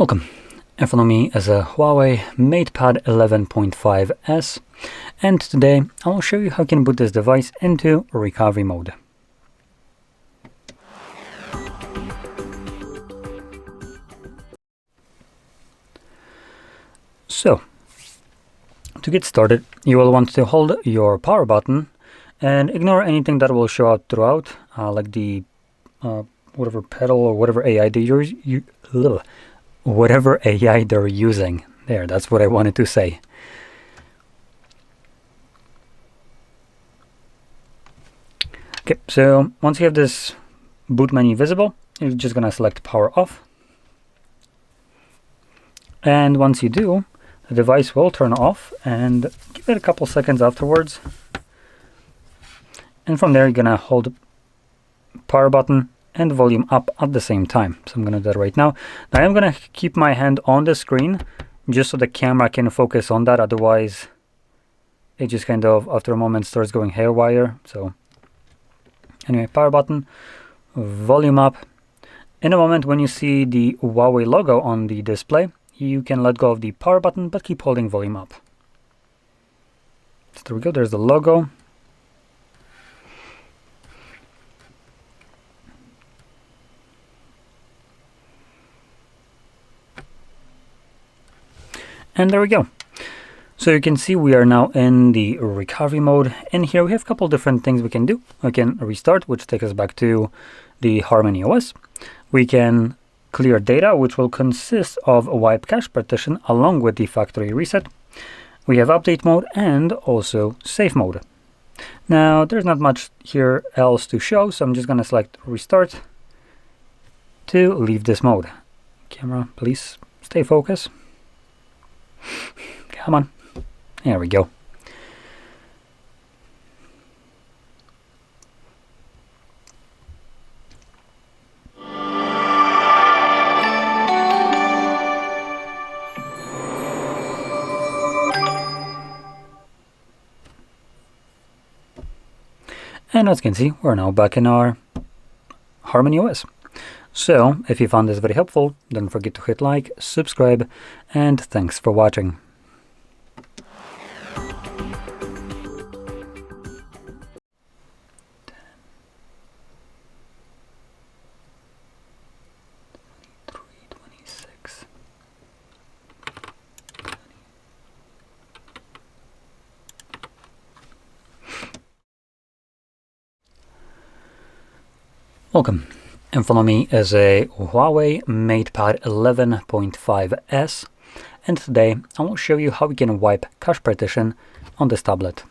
Welcome. In front of me is a HUAWEI MatePad 11.5s, and today I will show you how you can boot this device into recovery mode. So, to get started, you will want to hold your power button and ignore anything that will show up throughout, like the whatever pedal or whatever AI whatever AI they're using. There, that's what I wanted to say. Okay, so once you have this boot menu visible, you're just gonna select power off. And once you do, the device will turn off, and give it a couple seconds afterwards. And from there, you're gonna hold power button and volume up at the same time. So I'm gonna do that right now. Now I'm gonna keep my hand on the screen just so the camera can focus on that. Otherwise, it just kind of, after a moment, starts going haywire. So anyway, power button, volume up. In a moment, when you see the HUAWEI logo on the display, you can let go of the power button, but keep holding volume up. So there we go, there's the logo. And there we go. So you can see we are now in the recovery mode. And here we have a couple different things we can do. We can restart, which takes us back to the HarmonyOS. We can clear data, which will consist of a wipe cache partition along with the factory reset. We have update mode and also safe mode. Now, there's not much here else to show, so I'm just going to select restart to leave this mode. Camera, please stay focused. Come on. There we go. And as you can see, we're now back in our HarmonyOS. So, if you found this very helpful, don't forget to hit like, subscribe, and thanks for watching. Welcome. In front of me is a HUAWEI MatePad 11.5s, and today I will show you how we can wipe cache partition on this tablet.